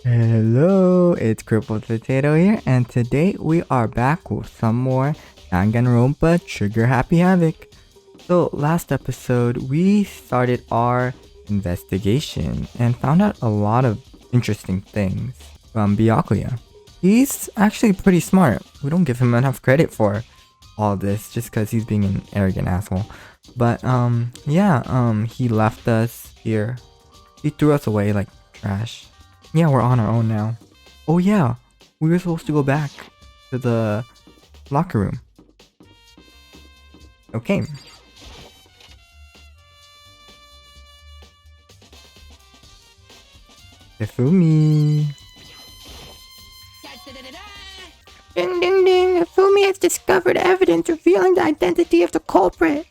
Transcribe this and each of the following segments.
Hello, it's KrippledPotayto here, and today we are back with some more Danganronpa Trigger Happy Havoc. So last episode we started our investigation and found out a lot of interesting things from Byakuya. He's actually pretty smart. We don't give him enough credit for all this just because he's being an arrogant asshole. But he left us here. He threw us away like trash. Yeah, we're on our own now. Oh yeah, we were supposed to go back to the locker room. Okay. Ifumi. Ding ding ding, Ifumi has discovered evidence revealing the identity of the culprit.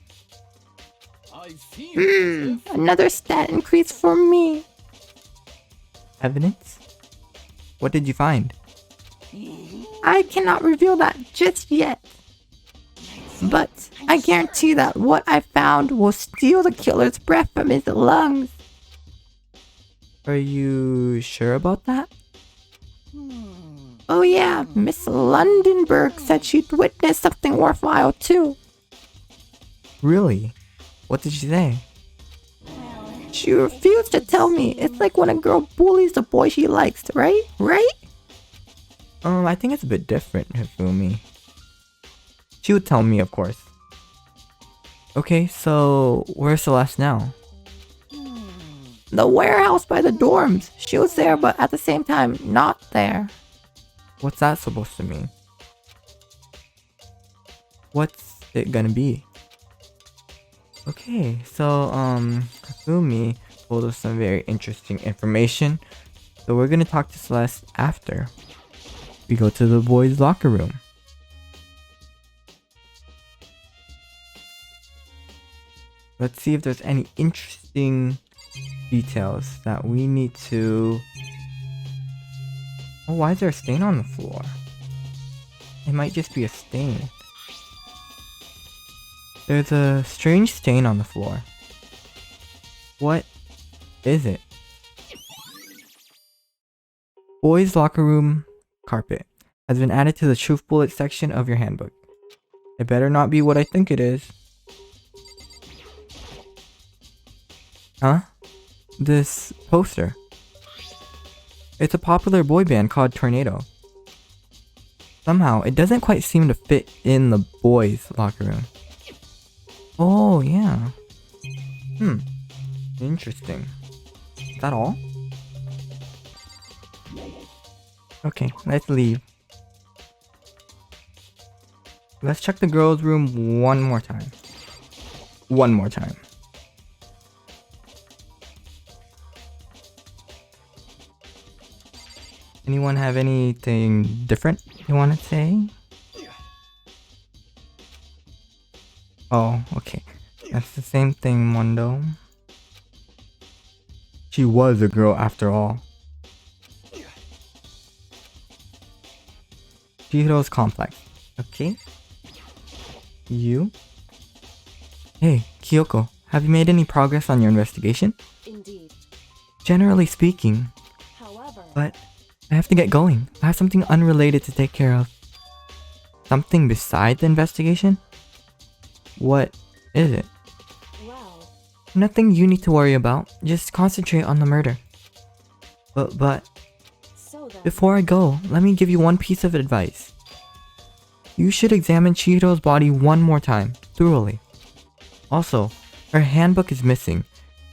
Another stat increase for me. Evidence? What did you find? I cannot reveal that just yet. But I guarantee that what I found will steal the killer's breath from his lungs. Are you sure about that? Oh yeah, Miss Lundenberg said she'd witnessed something worthwhile too. Really? What did she say? She refused to tell me. It's like when a girl bullies the boy she likes, right? Right? I think it's a bit different, Hifumi. She would tell me, of course. Okay, so where's Celeste now? The warehouse by the dorms. She was there, but at the same time, not there. What's that supposed to mean? What's it gonna be? Okay, so Hifumi told us some very interesting information. So we're gonna talk to Celeste after we go to the boys' locker room. Let's see if there's any interesting details that we need to... Oh, why is there a stain on the floor? It might just be a stain. There's a strange stain on the floor. What is it? Boys' locker room carpet has been added to the truth bullet section of your handbook. It better not be what I think it is. Huh? This poster. It's a popular boy band called Tornado. Somehow, it doesn't quite seem to fit in the boys' locker room. Oh, yeah. Interesting. Is that all? Okay, let's leave. Let's check the girls' room one more time. One more time. Anyone have anything different you want to say? Oh, okay. That's the same thing, Mondo. She was a girl after all. Chihiro's complex. Okay. You? Hey, Kyoko, have you made any progress on your investigation? Indeed. Generally speaking. However, But I have to get going. I have something unrelated to take care of. Something beside the investigation? What is it? well, Nothing you need to worry about. Just concentrate on the murder. But so then, before I go, let me give you one piece of advice. You should examine Chihiro's body one more time, thoroughly. Also, her handbook is missing.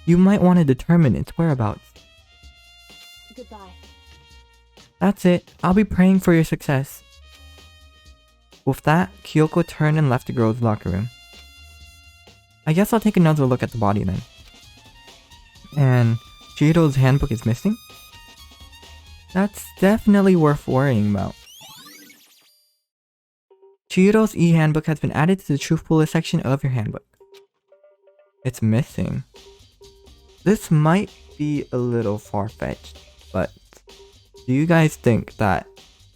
You might want to determine its whereabouts. goodbye. That's it. I'll be praying for your success. With that, Kyoko turned and left the girls' locker room. I guess I'll take another look at the body then. And Chihiro's handbook is missing? That's definitely worth worrying about. Chihiro's e-handbook has been added to the truth bullet section of your handbook. It's missing. This might be a little far-fetched, but do you guys think that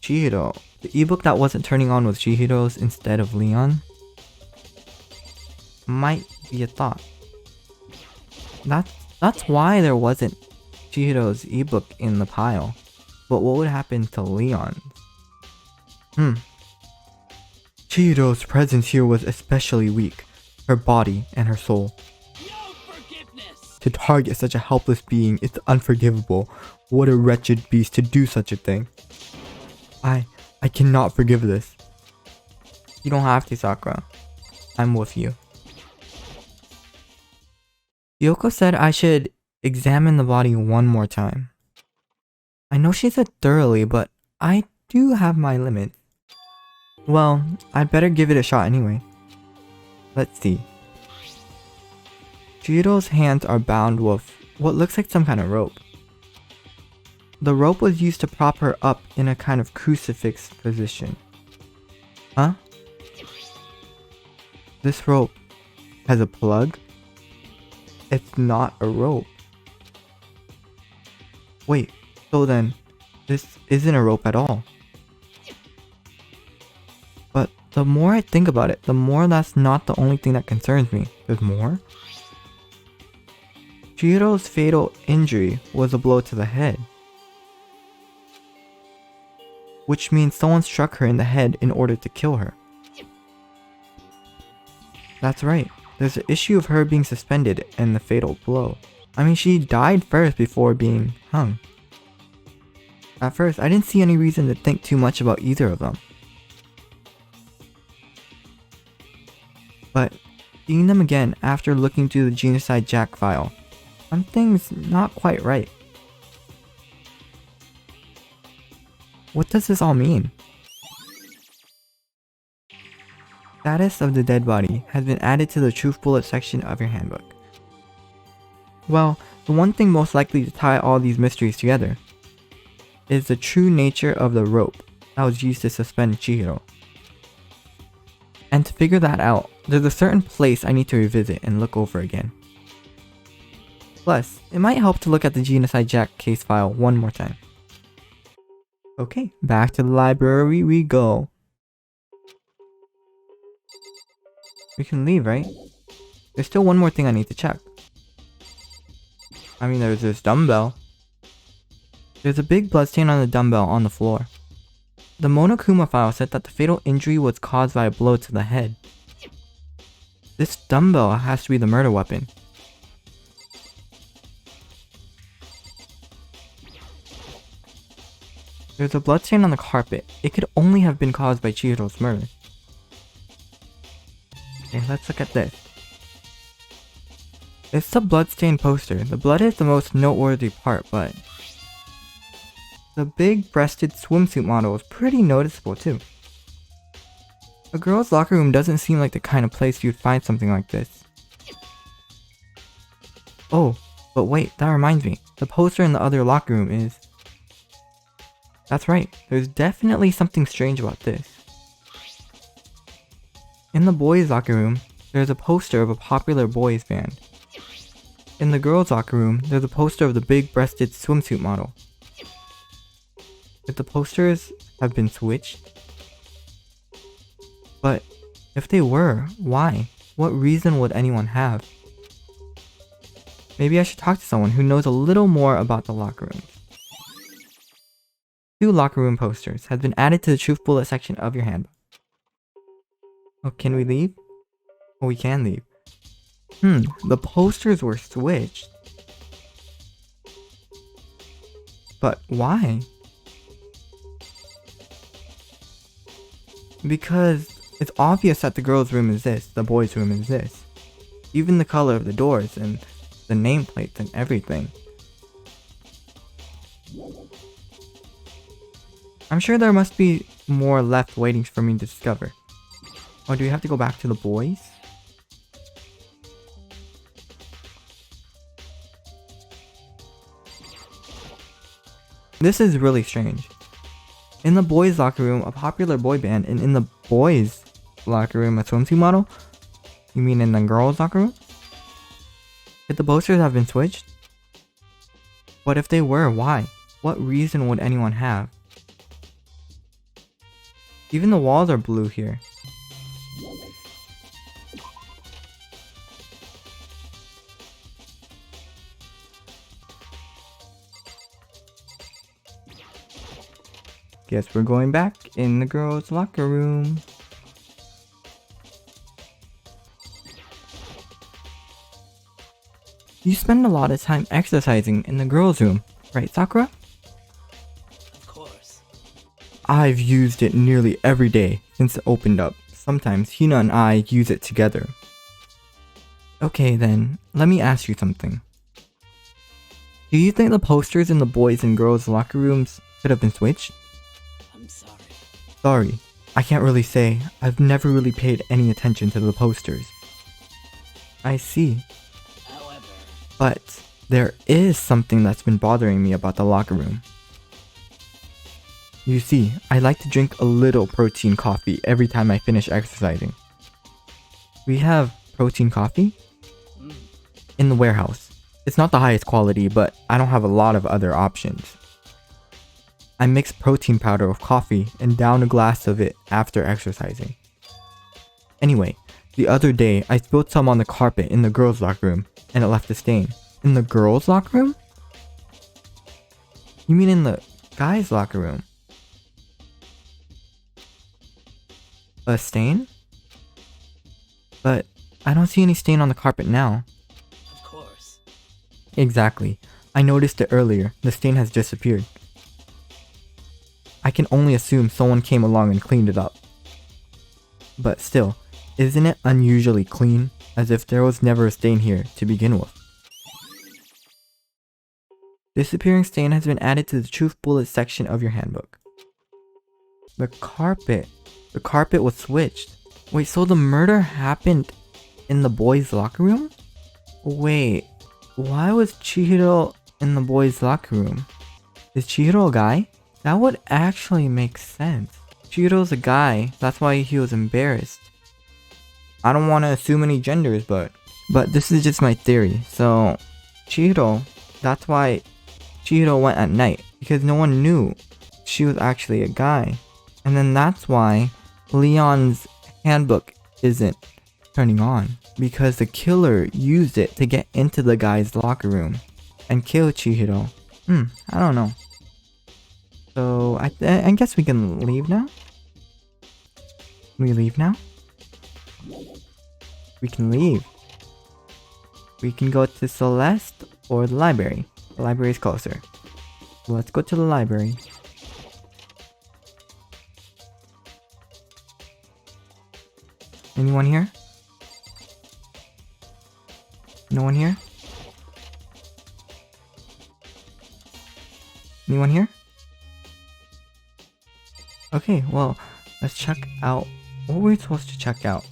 Chihiro, the ebook that wasn't turning on with Chihiro's instead of Leon, might be a thought? That's why there wasn't Chihiro's ebook in the pile. But what would happen to Leon's? Chihiro's presence here was especially weak. Her body and her soul. No forgiveness! To target such a helpless being is unforgivable. What a wretched beast to do such a thing. I cannot forgive this. You don't have to, Sakura. I'm with you. Yoko said I should examine the body one more time. I know she said thoroughly, but I do have my limits. Well, I'd better give it a shot anyway. Let's see. Chihiro's hands are bound with what looks like some kind of rope. The rope was used to prop her up in a kind of crucifix position. Huh? This rope has a plug? It's not a rope. Wait, so then, this isn't a rope at all. But the more I think about it, the more that's not the only thing that concerns me. There's more? Chihiro's fatal injury was a blow to the head. Which means someone struck her in the head in order to kill her. That's right, there's an issue of her being suspended and the fatal blow. I mean, she died first before being hung. At first, I didn't see any reason to think too much about either of them. But seeing them again after looking through the Genocide Jack file, something's not quite right. What does this all mean? Status of the dead body has been added to the truth bullet section of your handbook. Well, the one thing most likely to tie all these mysteries together is the true nature of the rope that was used to suspend Chihiro. And to figure that out, there's a certain place I need to revisit and look over again. Plus, it might help to look at the Genocide Jack case file one more time. Okay, back to the library we go. We can leave, right? There's still one more thing I need to check. I mean, there's this dumbbell. There's a big bloodstain on the dumbbell on the floor. The Monokuma file said that the fatal injury was caused by a blow to the head. This dumbbell has to be the murder weapon. There's a bloodstain on the carpet. It could only have been caused by Chihiro's murder. Okay, let's look at this. It's the bloodstained poster. The blood is the most noteworthy part, but the big-breasted swimsuit model is pretty noticeable too. A girl's locker room doesn't seem like the kind of place you'd find something like this. Oh, but wait, that reminds me. The poster in the other locker room is... That's right, there's definitely something strange about this. In the boys' locker room, there's a poster of a popular boys band. In the girls' locker room, there's a poster of the big-breasted swimsuit model. If the posters have been switched? But if they were, why? What reason would anyone have? Maybe I should talk to someone who knows a little more about the locker rooms. 2 locker room posters have been added to the truth bullet section of your handbook. Oh, can we leave? Oh, we can leave. The posters were switched. But why? Because it's obvious that the girls' room is this, the boys' room is this. Even the color of the doors and the nameplates and everything. I'm sure there must be more left waiting for me to discover. Oh, do we have to go back to the boys? This is really strange. In the boys' locker room, a popular boy band, and in the boys' locker room, a swimsuit model? You mean in the girls' locker room? Could the posters have been switched? But if they were, why? What reason would anyone have? Even the walls are blue here. Guess we're going back in the girls' locker room. You spend a lot of time exercising in the girls' room, right, Sakura? Of course. I've used it nearly every day since it opened up. Sometimes Hina and I use it together. Okay then, let me ask you something. Do you think the posters in the boys' and girls' locker rooms could have been switched? I'm sorry. Sorry, I can't really say. I've never really paid any attention to the posters. I see. However, But there is something that's been bothering me about the locker room. You see, I like to drink a little protein coffee every time I finish exercising. We have protein coffee in the warehouse. It's not the highest quality, but I don't have a lot of other options. I mix protein powder with coffee and down a glass of it after exercising. Anyway, the other day I spilled some on the carpet in the girls' locker room and it left a stain. In the girls' locker room? You mean in the guys' locker room? A stain? But I don't see any stain on the carpet now. of course. Exactly. I noticed it earlier. The stain has disappeared. I can only assume someone came along and cleaned it up. But still, isn't it unusually clean? As if there was never a stain here to begin with. Disappearing stain has been added to the truth bullet section of your handbook. The carpet. The carpet was switched. Wait, so the murder happened in the boys' locker room? Wait, why was Chihiro in the boys' locker room? Is Chihiro a guy? That would actually make sense. Chihiro's a guy, that's why he was embarrassed. I don't want to assume any genders, but this is just my theory. So, Chihiro, that's why Chihiro went at night, because no one knew she was actually a guy. And then that's why Leon's handbook isn't turning on, because the killer used it to get into the guy's locker room and kill Chihiro. I don't know. So I guess we can leave now. Can we leave now? We can leave. We can go to Celeste or the library. The library is closer. Let's go to the library. Anyone here? No one here? Anyone here? Okay, well, let's check out. What were we supposed to check out?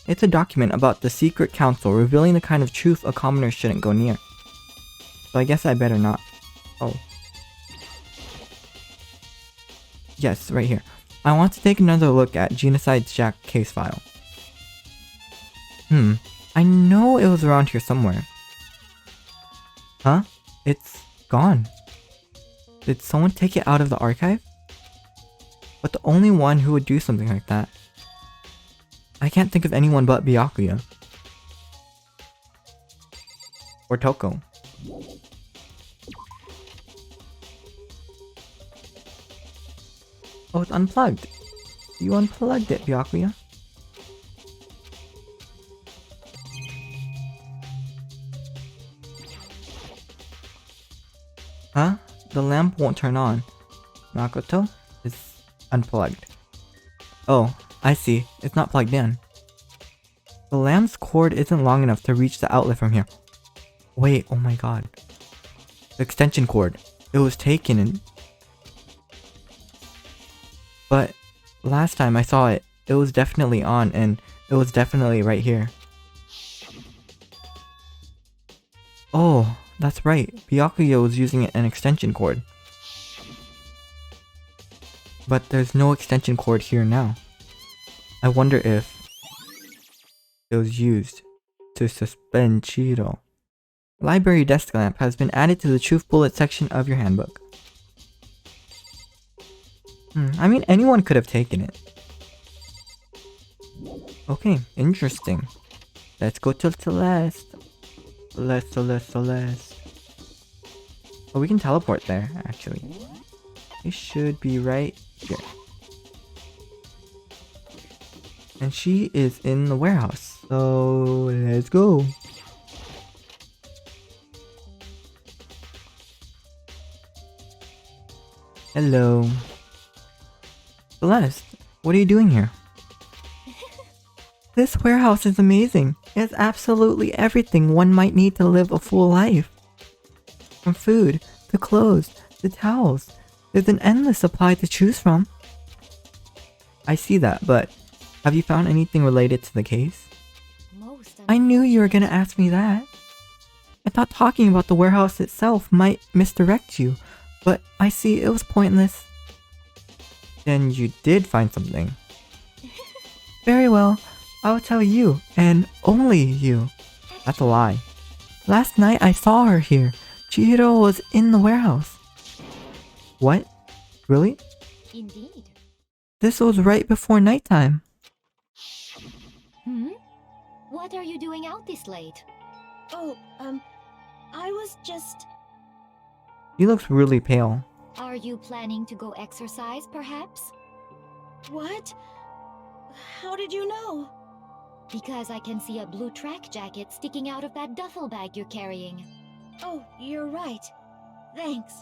It's a document about the secret council revealing the kind of truth a commoner shouldn't go near. So I guess I better not. Oh. Yes, right here. I want to take another look at Genocide Jack case file. I know it was around here somewhere. Huh? It's gone. Did someone take it out of the archive? But the only one who would do something like that. I can't think of anyone but Byakuya. Or Toko. Oh, it's unplugged. You unplugged it, Byakuya. Huh? The lamp won't turn on. Makoto is unplugged. Oh, I see. It's not plugged in. The lamp's cord isn't long enough to reach the outlet from here. Wait, oh my god. The extension cord. It was taken and... But last time I saw it, it was definitely on and it was definitely right here. Oh, that's right. Byakuya was using an extension cord. But there's no extension cord here now. I wonder if it was used to suspend Chihiro. Library desk lamp has been added to the truth bullet section of your handbook. I mean, anyone could have taken it. Okay, interesting. Let's go to Celeste. Celeste. Oh, we can teleport there, actually. It should be right here. And she is in the warehouse. So let's go. Hello. Celeste, what are you doing here? This warehouse is amazing. It has absolutely everything one might need to live a full life. From food, to clothes, to towels. There's an endless supply to choose from. I see that, but have you found anything related to the case? I knew you were gonna ask me that. I thought talking about the warehouse itself might misdirect you, but I see it was pointless. Then you did find something. Very well, I'll tell you, and only you. That's a lie. Last night I saw her here. CHIHIRO was in the warehouse. What? Really? Indeed. This was right before nighttime. What are you doing out this late? Oh, I was just... You look really pale. Are you planning to go exercise, perhaps? What? How did you know? Because I can see a blue track jacket sticking out of that duffel bag you're carrying. Oh, you're right. Thanks.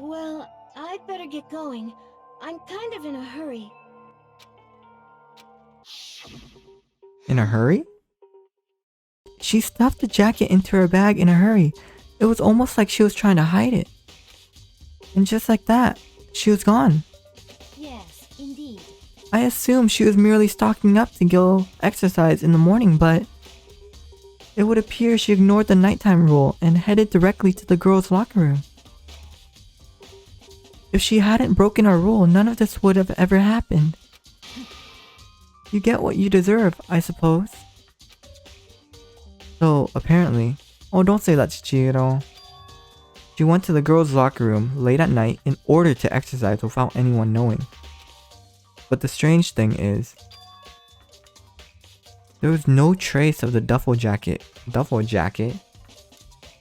Well, I'd better get going. I'm kind of in a hurry. In a hurry? She stuffed the jacket into her bag in a hurry. It was almost like she was trying to hide it. And just like that, she was gone. Yes, indeed. I assumed she was merely stocking up to go exercise in the morning, but it would appear she ignored the nighttime rule and headed directly to the girls' locker room. If she hadn't broken our rule, none of this would have ever happened. You get what you deserve, I suppose. So, apparently... Oh, don't say that to CHIHIRO. She went to the girls' locker room late at night in order to exercise without anyone knowing. But the strange thing is... there was no trace of the duffel jacket. Duffel jacket?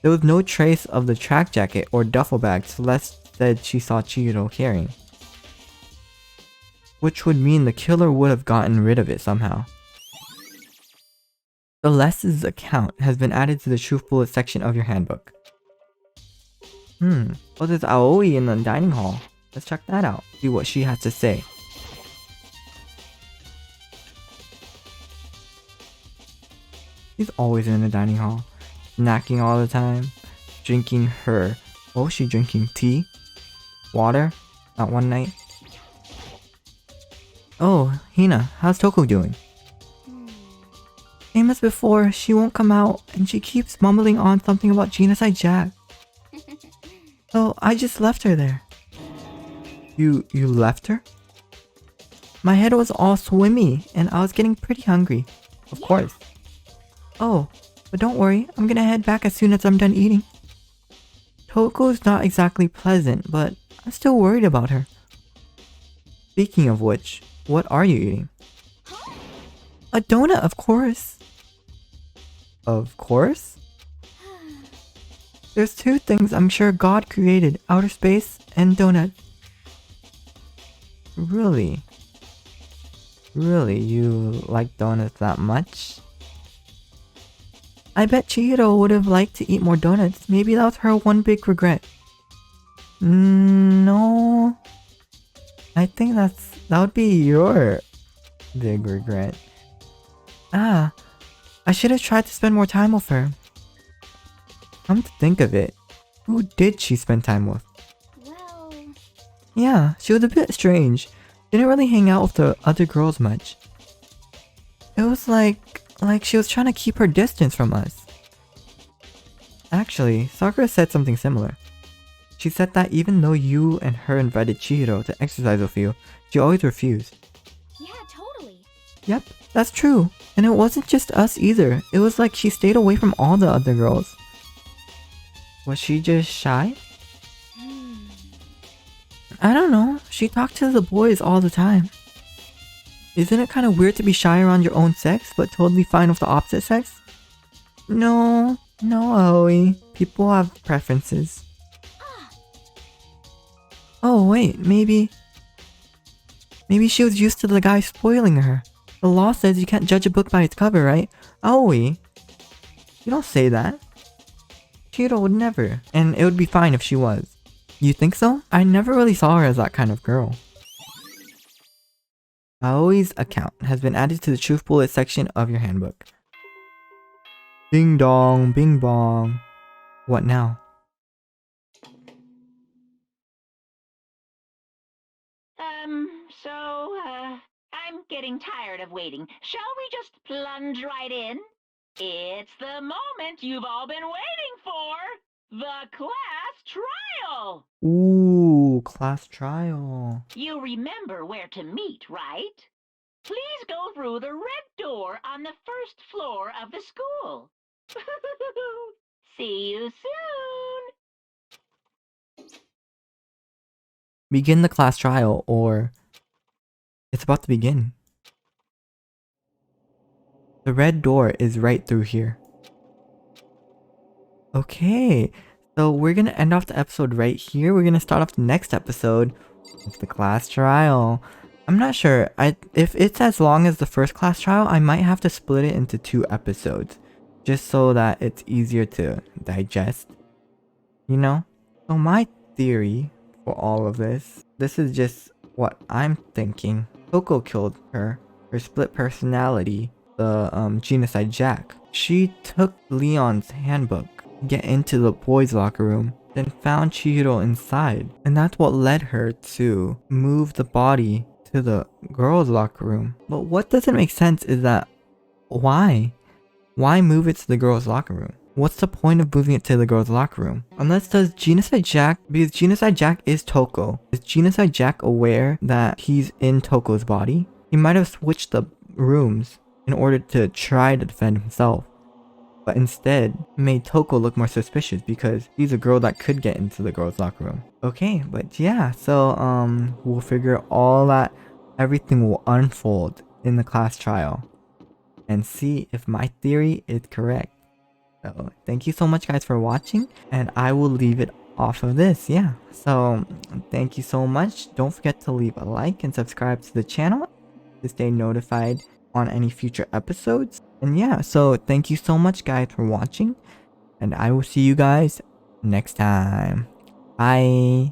There was no trace of the track jacket or duffel bag Celeste said she saw CHIHIRO carrying. Which would mean the killer would have gotten rid of it somehow. Celeste's account has been added to the truth bullet section of your handbook. Oh, there's Aoi in the dining hall. Let's check that out. See what she has to say. She's always in the dining hall, snacking all the time, drinking her... what was she drinking? Tea? Water? Not one night? Oh, Hina, how's Toko doing? Same as before, she won't come out, and she keeps mumbling on something about Genocide Jack. So I just left her there. You left her? My head was all swimmy, and I was getting pretty hungry. Of course. Oh, but don't worry, I'm gonna head back as soon as I'm done eating. Toko's not exactly pleasant, but I'm still worried about her. Speaking of which, what are you eating? A donut, of course. Of course? There's two things I'm sure God created, outer space and donuts. Really? Really, you like donuts that much? I bet CHIHIRO would have liked to eat more donuts. Maybe that was her one big regret. No. I think that would be your big regret. Ah, I should have tried to spend more time with her. Come to think of it, who did she spend time with? Well... yeah, she was a bit strange. Didn't really hang out with the other girls much. It was like she was trying to keep her distance from us. Actually, Sakura said something similar. She said that even though you and her invited CHIHIRO to exercise with you, she always refused. Yeah, totally. Yep, that's true. And it wasn't just us either. It was like she stayed away from all the other girls. Was she just shy? I don't know. She talked to the boys all the time. Isn't it kind of weird to be shy around your own sex, but totally fine with the opposite sex? No, Aoi. People have preferences. Oh wait, maybe she was used to the guy spoiling her. The law says you can't judge a book by its cover, right? Aoi, you don't say that. Chihiro would never. And it would be fine if she was. You think so? I never really saw her as that kind of girl. Aoi's account has been added to the truth bullet section of your handbook. Ding dong, bing bong. What now? I'm getting tired of waiting. Shall we just plunge right in? It's the moment you've all been waiting for! The class trial! Ooh, class trial. You remember where to meet, right? Please go through the red door on the first floor of the school. See you soon! Begin the class trial, or it's about to begin. The red door is right through here. Okay, so we're gonna end off the episode right here. We're gonna start off the next episode with the class trial. I'm not sure. If it's as long as the first class trial, I might have to split it into 2 episodes, just so that it's easier to digest. You know? So my theory for all of this is just what I'm thinking. Coco killed her split personality, the genocide Jack. She took Leon's handbook to get into the boys' locker room, then found Chihiro inside. And that's what led her to move the body to the girls' locker room. But what doesn't make sense is that why? Why move it to the girls' locker room? What's the point of moving it to the girls' locker room? Unless does Genocide Jack, because Genocide Jack is Toko. Is Genocide Jack aware that he's in Toko's body? He might have switched the rooms in order to try to defend himself, but instead made Toko look more suspicious because he's a girl that could get into the girls' locker room. Okay, but yeah, so we'll figure all that, everything will unfold in the class trial and see if my theory is correct. So thank you so much guys for watching, and I will leave it off of this. Yeah, so thank you so much. Don't forget to leave a like and subscribe to the channel to stay notified on any future episodes. And yeah, so thank you so much guys for watching, and I will see you guys next time. Bye.